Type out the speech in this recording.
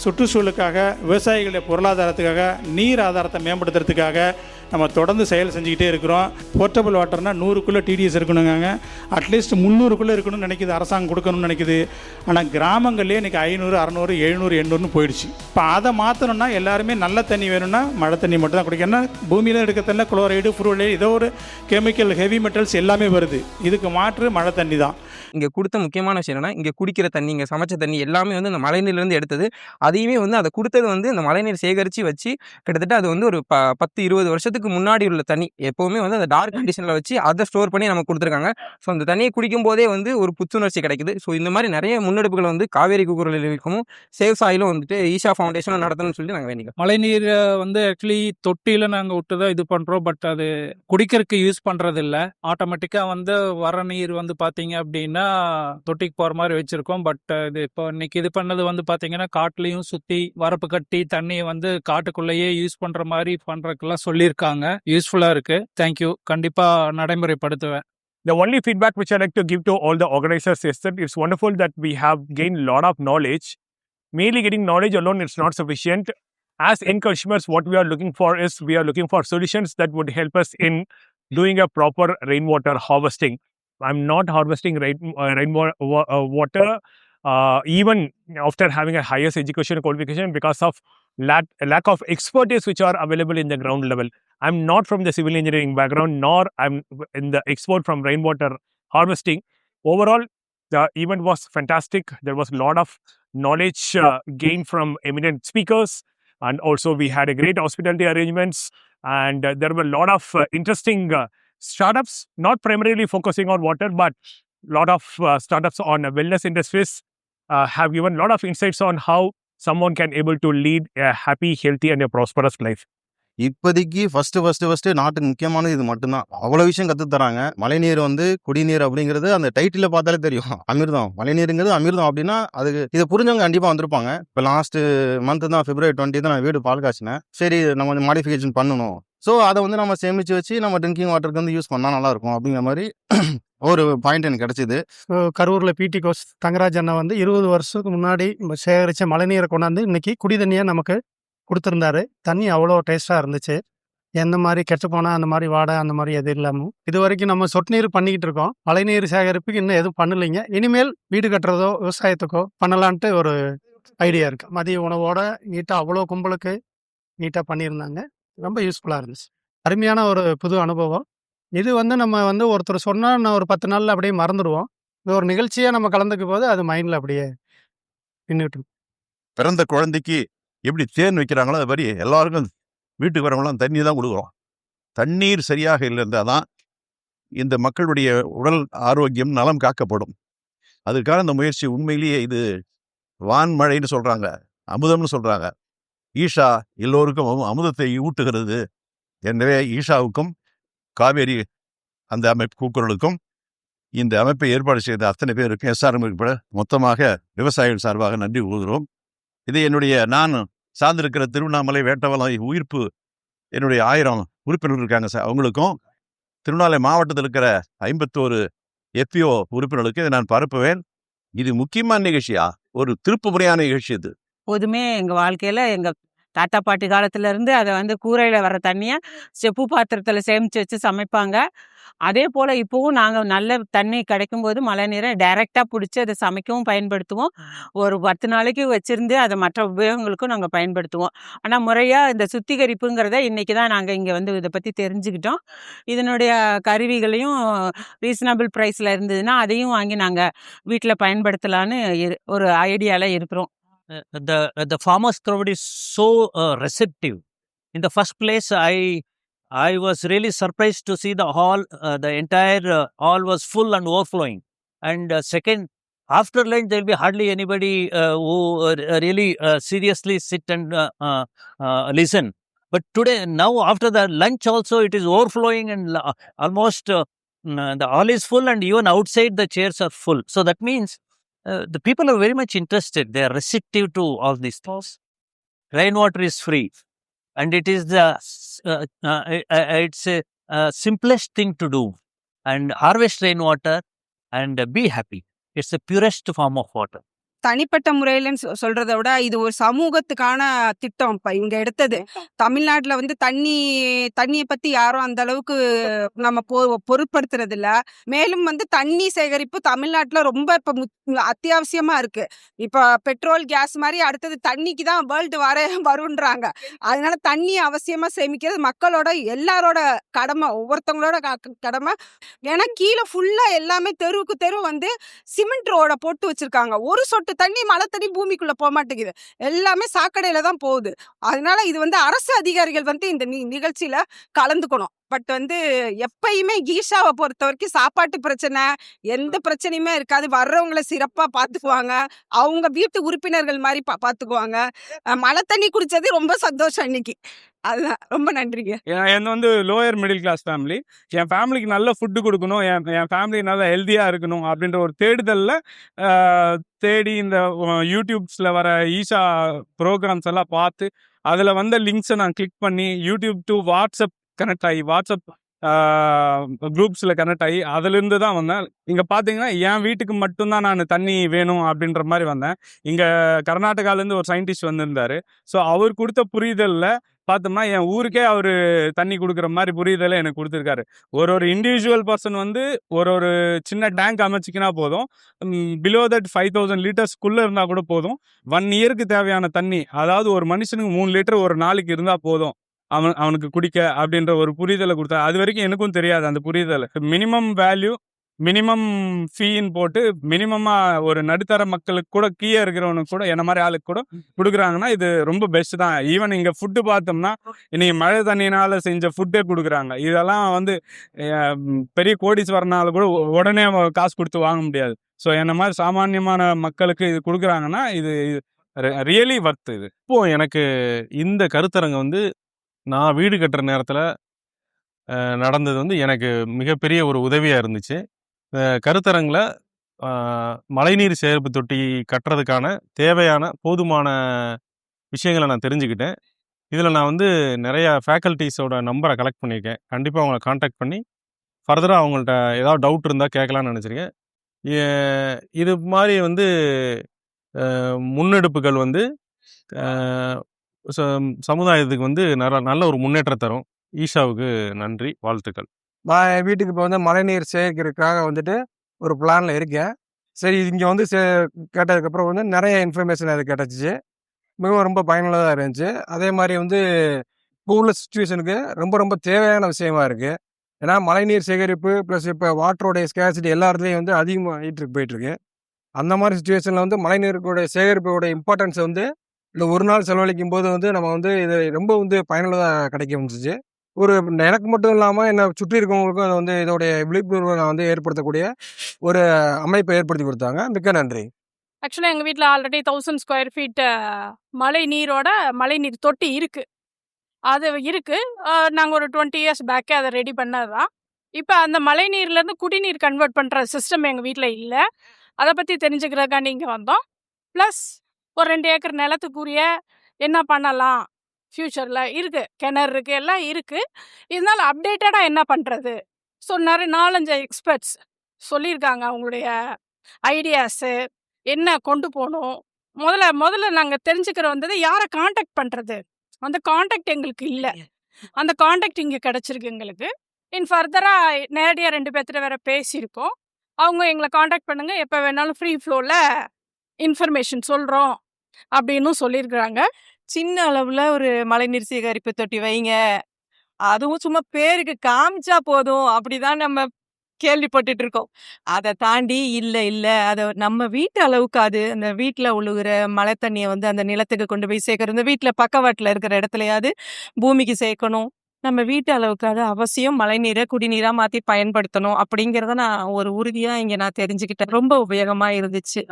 சுற்றுச்சூழலுக்காக, விவசாயிகளுடைய பொருளாதாரத்துக்காக, நீர் ஆதாரத்தை மேம்படுத்துறதுக்காக நம்ம தொடர்ந்து செயல் செஞ்சுக்கிட்டே இருக்கிறோம். போர்ட்டபிள் வாட்டர்னால் 100க்குள்ளே டிடிஎஸ் இருக்கணுங்க. அட்லீஸ்ட் 300க்குள்ளே இருக்கணும்னு நினைக்குது, அரசாங்கம் கொடுக்கணும்னு நினைக்குது. ஆனால் கிராமங்கள்லேயே இன்றைக்கி 500, 600, 700, 800ன்னு போயிடுச்சு. இப்போ அதை மாற்றணும்னா எல்லாருமே நல்ல தண்ணி வேணும்னா மழை தண்ணி மட்டும் தான் குடிக்கணும். ஏன்னா பூமியில் எடுக்க தண்ணி குளோரைடு, ஃப்ளூரைடு, ஏதோ ஒரு கெமிக்கல், ஹெவி மெட்டல்ஸ் எல்லாமே வருது. இதுக்கு மாற்று மழை தண்ணி தான். இங்கே கொடுத்த முக்கியமான விஷயம் என்னன்னா, இங்கே குடிக்கிற தண்ணி, இங்கே சமைச்ச தண்ணி எல்லாமே வந்து இந்த மழைநீர்லேருந்து எடுத்தது. அதையுமே வந்து அதை கொடுத்தது வந்து இந்த மழைநீர் சேகரித்து வச்சு கிட்டத்தட்ட அது வந்து ஒரு 10-20 வருஷத்துக்கு முன்னாடி உள்ள தண்ணி. எப்போவுமே வந்து அந்த டார்க் கண்டிஷனில் வச்சு அதை ஸ்டோர் பண்ணி நமக்கு கொடுத்துருக்காங்க. ஸோ அந்த தண்ணியை குடிக்கும் போதே வந்து ஒரு புத்துணர்ச்சி கிடைக்குது. ஸோ இந்த மாதிரி நிறைய முன்னெடுப்புகளை வந்து காவேரி கூக்குரல் இயக்கமும் சேவ் சாயிலும் வந்துட்டு ஈஷா ஃபவுண்டேஷனும் நடத்தணும்னு சொல்லி நாங்கள் வேண்டிக்கிறோம். மழைநீரை வந்து ஆக்சுவலி தொட்டியில் நாங்கள் விட்டு தான் இது பண்ணுறோம். பட் அது குடிக்கிறதுக்கு யூஸ் பண்ணுறது இல்லை. ஆட்டோமேட்டிக்காக வந்து வர நீர் வந்து பார்த்தீங்க அப்படின்னா தொட்டிக்கு போகிற மாதிரி வச்சுருக்கோம். பட் இது இப்போ இன்னைக்கு இது பண்ணது வந்து பார்த்தீங்கன்னா காட்டுலையும் சுற்றி வரப்பு கட்டி தண்ணியை வந்து காட்டுக்குள்ளேயே யூஸ் பண்ணுற மாதிரி பண்ணுறதுக்கெல்லாம் சொல்லியிருக்காங்க. யூஸ்ஃபுல்லாக இருக்குது. தேங்க்யூ. கண்டிப்பாக நடைமுறைப்படுத்துவேன். The only feedback which I like to give to all the organizers is that it's wonderful that we have gained a lot of knowledge. Merely getting knowledge alone is not sufficient. As end consumers, what we are looking for is we are looking for solutions that would help us in doing a proper rainwater harvesting. I'm not harvesting rainwater even after having a highest education qualification because of lack of expertise which are available in the ground level. I'm not from the civil engineering background, nor I'm in the expert from rainwater harvesting. Overall, the event was fantastic. There was a lot of knowledge gained from eminent speakers, and also we had a great hospitality arrangements, and there were a lot of interesting startups, not primarily focusing on water, but a lot of startups on wellness industries have given a lot of insights on how someone can able to lead a happy, healthy and a prosperous life. இப்போதைக்கு first நாட்டுக்கு முக்கியமானது இது மட்டும்தான். அவ்வளோ விஷயம் கற்று தராங்க. மழைநீர் வந்து குடிநீர் அப்படிங்கிறது அந்த டைட்டில் பார்த்தாலே தெரியும். அமிர்தம், மழைநீருங்கிறது அமிர்தம் அப்படின்னா அதுக்கு இதை புரிஞ்சவங்க கண்டிப்பாக வந்திருப்பாங்க. இப்போ லாஸ்ட் மந்த் தான் February 20 தான் நான் வீடு பால் காய்ச்சினேன். சரி நம்ம கொஞ்சம் மாடிஃபிகேஷன் பண்ணணும். ஸோ அதை வந்து நம்ம சேமித்து வச்சு நம்ம ட்ரிங்கிங் வாட்டருக்கு வந்து யூஸ் பண்ணால் நல்லாயிருக்கும் அப்படிங்கிற மாதிரி ஒரு பாயிண்ட் எனக்கு கிடச்சிது. கரூரில் பிடி கோஸ் தங்கராஜ் அண்ணா வந்து 20 வருஷத்துக்கு முன்னாடி சேகரித்த மழைநீரை கொண்டாந்து இன்னைக்கு குடி தண்ணியாக நமக்கு கொடுத்துருந்தாரு. தண்ணி அவ்வளோ டேஸ்ட்டாக இருந்துச்சு. எந்த மாதிரி கெட்டு போனால் அந்த மாதிரி வாடை அந்த மாதிரி எதுவும் இல்லாமல் இது வரைக்கும் நம்ம சொட்டு நீர் பண்ணிக்கிட்டு இருக்கோம். மழைநீர் சேகரிப்புக்கு இன்னும் எதுவும் பண்ணலைங்க. இனிமேல் வீடு கட்டுறதோ விவசாயத்துக்கோ பண்ணலான்ட்டு ஒரு ஐடியா இருக்குது. மதிய உணவோட நீட்டாக அவ்வளோ கும்பலுக்கு நீட்டாக பண்ணியிருந்தாங்க. ரொம்ப யூஸ்ஃபுல்லாக இருந்துச்சு. அருமையான ஒரு புது அனுபவம். இது வந்து நம்ம வந்து ஒருத்தர் சொன்னால் நான் ஒரு 10 நாளில் அப்படியே மறந்துடுவோம். இது ஒரு நிகழ்ச்சியாக நம்ம கலந்துக்கும் போது அது மைண்டில் அப்படியே நின்றுட்டு. பிறந்த குழந்தைக்கு எப்படி தேன் வைக்கிறாங்களோ அது மாதிரி எல்லாருக்கும் வீட்டுக்கு வரவங்களாம் தண்ணி தான் கொடுக்குறோம். தண்ணீர் சரியாக இருந்தால் தான் இந்த மக்களுடைய உடல் ஆரோக்கியம் நலம் காக்கப்படும். அதுக்கான இந்த முயற்சி உண்மையிலேயே இது வான்மழைன்னு சொல்கிறாங்க, அமுதம்னு சொல்கிறாங்க. ஈஷா எல்லோருக்கும் அமுதத்தை ஊட்டுகிறது. எனவே ஈஷாவுக்கும் காவேரி அந்த அமைப்பு கூக்குரலுக்கும் இந்த அமைப்பை ஏற்பாடு செய்த அத்தனை பேருக்கும் எஸ்ஆர்எம் உட்பட மொத்தமாக விவசாயிகள் சார்பாக நன்றி கூறுகிறோம். இது என்னுடைய நான் சார்ந்திருக்கிற திருவண்ணாமலை வேட்டவலம் உயிர்ப்பு என்னுடைய 1000 உறுப்பினர்கள் இருக்காங்க சார். அவங்களுக்கும் திருவண்ணாமலை மாவட்டத்தில் இருக்கிற 51 FPO உறுப்பினர்களுக்கு இதை நான் பரப்புவேன். இது முக்கியமான நிகழ்ச்சியா, ஒரு திருப்பு முறையான நிகழ்ச்சி. இது எப்போதுமே எங்கள் வாழ்க்கையில் எங்கள் தாத்தா பாட்டி காலத்துலேருந்து அதை வந்து கூரையில் வர தண்ணியை செப்பு பாத்திரத்தில் சேமித்து வச்சு சமைப்பாங்க. அதே போல் இப்போவும் நாங்கள் நல்ல தண்ணி கிடைக்கும்போது மழை நீரை டைரெக்டாக பிடிச்சி அதை சமைக்கவும் பயன்படுத்துவோம். ஒரு 10 நாளைக்கு வச்சுருந்து அதை மற்ற உபயோகங்களுக்கும் நாங்கள் பயன்படுத்துவோம். ஆனால் முறையாக இந்த சுத்திகரிப்புங்கிறத இன்றைக்கி தான் நாங்கள் இங்கே வந்து இதை பற்றி தெரிஞ்சுக்கிட்டோம். இதனுடைய கருவிகளையும் ரீசனபிள் ப்ரைஸில் இருந்ததுன்னா அதையும் வாங்கி நாங்கள் வீட்டில் பயன்படுத்தலான்னு ஒரு ஐடியாவில் இருக்கிறோம். The farmers crowd is so receptive. In the first place, I was really surprised to see the hall, the entire hall was full and overflowing. And second, after lunch, there will be hardly anybody who really seriously sit and listen. But today, now after the lunch also, it is overflowing and almost the hall is full and even outside the chairs are full. So that means the people are very much interested. They are receptive to all these things. Rainwater is free, and it is the it's a simplest thing to do. And harvest rainwater and be happy. It's the purest form of water. தனிப்பட்ட முறையிலன்னு சொல்றத விட இது ஒரு சமூகத்துக்கான திட்டம். இப்ப இங்க எடுத்தது தமிழ்நாட்டுல வந்து தண்ணியை பத்தி யாரும் அந்த அளவுக்கு நம்ம பொருட்படுத்துறது இல்ல. மேலும் வந்து தண்ணி சேகரிப்பு தமிழ்நாட்டுல ரொம்ப இப்ப அத்தியாவசியமா இருக்கு. இப்ப பெட்ரோல் கேஸ் மாதிரி அடுத்தது தண்ணிக்கு தான் வேர்ல்டு வருன்றாங்க. அதனால தண்ணி அவசியமா சேமிக்கிறது மக்களோட எல்லாரோட கடமை, ஒவ்வொருத்தவங்களோட கடமை. ஏன்னா கீழே ஃபுல்லா எல்லாமே தெருவுக்கு தெரு வந்து சிமெண்ட் ரோட போட்டு வச்சிருக்காங்க. ஒரு சொட்டு தண்ணி மழை தண்ணி பூமிக்குள்ள போக மாட்டேங்குது, எல்லாமே சாக்கடையில தான் போகுது. அதனால இது வந்து அரசு அதிகாரிகள் வந்து இந்த நிகழ்ச்சியில கலந்துக்கணும். பட் வந்து எப்பயுமே ஈஷாவை பொறுத்த வரைக்கும் சாப்பாட்டு பிரச்சனை எந்த பிரச்சனையுமே இருக்காது. வர்றவங்களை சிறப்பா பாத்துக்குவாங்க, அவங்க வீட்டு உறுப்பினர்கள் மாதிரி பாத்துக்குவாங்க. மழை தண்ணி குடிச்சது ரொம்ப சந்தோஷம் இன்னைக்கு. அதுதான், ரொம்ப நன்றிங்க. என்ன வந்து லோயர் மிடில் கிளாஸ் ஃபேமிலி. என் ஃபேமிலிக்கு நல்ல ஃபுட்டு கொடுக்கணும், என் ஃபேமிலி நல்லா ஹெல்த்தியாக இருக்கணும் அப்படின்ற ஒரு தேடுதலில் தேடி இந்த யூடியூப்ஸில் வர ஈஷா ப்ரோக்ராம்ஸ் எல்லாம் பார்த்து அதில் வந்த லிங்க்ஸை நான் கிளிக் பண்ணி யூடியூப் டு வாட்ஸ்அப் கனெக்ட் ஆகி வாட்ஸ்அப் குரூப்ஸில் கனெக்ட் ஆகி அதிலிருந்து தான் வந்தேன். இங்கே பார்த்தீங்கன்னா என் வீட்டுக்கு மட்டும்தான் நான் தண்ணி வேணும் அப்படின்ற மாதிரி வந்தேன். இங்கே கர்நாடகாலேருந்து ஒரு சயின்டிஸ்ட் வந்திருந்தார். ஸோ அவர் கொடுத்த புரிதலில் பார்த்தோம்னா என் ஊருக்கே அவர் தண்ணி கொடுக்குற மாதிரி புரிதலை எனக்கு கொடுத்துருக்காரு. ஒரு இண்டிவிஜுவல் பர்சன் வந்து ஒரு சின்ன டேங்க் அமைச்சிக்கினா போதும், பிலோ தட் 5000 லிட்டர்ஸ்க்குள்ளே இருந்தால் கூட போதும். 1 இயருக்கு தேவையான தண்ணி, அதாவது ஒரு மனுஷனுக்கு 3 லிட்டர் ஒரு நாளைக்கு இருந்தால் போதும் அவனுக்கு குடிக்க அப்படின்ற ஒரு புரிதலை கொடுத்தா. அது வரைக்கும் எனக்கும் தெரியாது அந்த புரிதல். மினிமம் வேல்யூ மினிமம் ஃபீன்னு போட்டு மினிமமாக ஒரு நடுத்தர மக்களுக்கு கூட கீழே இருக்கிறவனுக்கு கூட என்ன மாதிரி ஆளுக்கு கூட கொடுக்குறாங்கன்னா இது ரொம்ப பெஸ்ட் தான். ஈவன் இங்கே ஃபுட்டு பார்த்தோம்னா இன்னைக்கு மழை தண்ணினால் செஞ்ச ஃபுட்டே கொடுக்குறாங்க. இதெல்லாம் வந்து பெரிய கோடீஸ்வரனால கூட உடனே காசு கொடுத்து வாங்க முடியாது. ஸோ என்ன மாதிரி சாமானியமான மக்களுக்கு இது கொடுக்குறாங்கன்னா இது ரியலி வர்த். இது இப்போது எனக்கு இந்த கருத்தரங்கு வந்து நான் வீடு கட்டுற நேரத்தில் நடந்தது வந்து எனக்கு மிகப்பெரிய ஒரு உதவியாக இருந்துச்சு. கருத்தரங்கில் மழைநீர் சேகரிப்பு தொட்டி கட்டுறதுக்கான தேவையான போதுமான விஷயங்களை நான் தெரிஞ்சுக்கிட்டேன். இதில் நான் வந்து நிறையா ஃபேக்கல்ட்டிஸோட நம்பரை கலெக்ட் பண்ணியிருக்கேன். கண்டிப்பாக அவங்கள காண்டாக்ட் பண்ணி ஃபர்தராக அவங்கள்ட்ட ஏதாவது டவுட் இருந்தால் கேட்கலான்னு நினச்சிருக்கேன். இது மாதிரி வந்து முன்னெடுப்புகள் வந்து சமுதாயத்துக்கு வந்து நல்ல ஒரு முன்னேற்றம் தரும். ஈஷாவுக்கு நன்றி, வாழ்த்துக்கள். நான் என் வீட்டுக்கு இப்போ வந்து மழைநீர் சேகரிக்கிறதுக்காக வந்துட்டு ஒரு பிளானில் இருக்கேன். சரி, இங்கே வந்து கேட்டதுக்கப்புறம் வந்து நிறைய இன்ஃபர்மேஷன் அது கிடச்சிச்சு. மிகவும் ரொம்ப பயனுள்ளதாக இருந்துச்சு. அதே மாதிரி வந்து இப்போ உள்ள சுச்சுவேஷனுக்கு ரொம்ப ரொம்ப தேவையான விஷயமா இருக்குது. ஏன்னா மழைநீர் சேகரிப்பு ப்ளஸ் இப்போ வாட்டரோடைய ஸ்கேர்சிட்டி எல்லா இடத்துலையும் வந்து அதிகமாக போயிட்டுருக்கு. அந்த மாதிரி சுச்சுவேஷனில் வந்து மழைநீருடைய சேகரிப்போட இம்பார்ட்டன்ஸை வந்து இந்த ஒரு நாள் செலவழிக்கும் போது வந்து நம்ம வந்து இது ரொம்ப வந்து பயனுள்ளதாக கிடைக்க முடிஞ்சிச்சு. எனக்கு மட்டும் இல்லாமல் என்னை சுற்றி இருக்கவங்களுக்கும் அதை வந்து இதோடைய விழிப்புணர்வை நான் வந்து ஏற்படுத்தக்கூடிய ஒரு அமைப்பை ஏற்படுத்தி கொடுத்தாங்க. மிக்க நன்றி. ஆக்சுவலாக எங்கள் வீட்டில் ஆல்ரெடி 1000 ஸ்கொயர் ஃபீட் மழைநீர் தொட்டி இருக்குது. அது இருக்குது. நாங்கள் ஒரு 20 இயர்ஸ் பேக்கே அதை ரெடி பண்ணது தான். இப்போ அந்த மழைநீர்லேருந்து குடிநீர் கன்வெர்ட் பண்ணுற சிஸ்டம் எங்கள் வீட்டில் இல்லை. அதை பற்றி தெரிஞ்சுக்கிறதுக்காண்டி இங்கே வந்தோம். ப்ளஸ் ஒரு 2 ஏக்கர் நிலத்துக்குரிய என்ன பண்ணலாம் ஃப்யூச்சரில் இருக்குது, கிணறு இருக்குது, எல்லாம் இருக்குது. இதனால் அப்டேட்டடாக என்ன பண்ணுறது. ஸோ 4-5 எக்ஸ்பர்ட்ஸ் சொல்லியிருக்காங்க அவங்களுடைய ஐடியாஸு என்ன கொண்டு போகணும். முதல்ல நாங்கள் தெரிஞ்சுக்கிற வந்தது யாரை காண்டாக்ட் பண்ணுறது. அந்த காண்டாக்ட் எங்களுக்கு இல்லை. அந்த காண்டாக்ட் இங்கே கிடச்சிருக்கு எங்களுக்கு. ஃபர்தராக நேரடியாக 2 பேர்த்திட்ட வேறு பேசியிருக்கோம். அவங்க எங்களை காண்டாக்ட் பண்ணுங்கள், எப்போ வேணாலும் ஃப்ரீ ஃப்ளோவில் இன்ஃபர்மேஷன் சொல்கிறோம் அப்படின்னு சொல்லியிருக்கிறாங்க. சின்ன அளவில் ஒரு மழைநீர் சேகரிப்பு தொட்டி வைங்க, அதுவும் சும்மா பேருக்கு காமிச்சா போதும் அப்படிதான் நம்ம கேள்விப்பட்டுட்டு இருக்கோம். அதை தாண்டி இல்லை அதை நம்ம வீட்டு அளவுக்கு அது அந்த வீட்டில் உழுகிற மழை தண்ணியை வந்து அந்த நிலத்துக்கு கொண்டு போய் சேர்க்கறது, இந்த வீட்டில் பக்கவாட்டில் இருக்கிற இடத்துலையாவது பூமிக்கு சேர்க்கணும். நம்ம வீட்டு அளவுக்கு அது அவசியம் மழைநீரை குடிநீராக மாற்றி பயன்படுத்தணும் அப்படிங்கிறத நான் ஒரு உறுதியாக இங்கே நான் தெரிஞ்சுக்கிட்டேன். ரொம்ப உபயோகமாக இருந்துச்சு.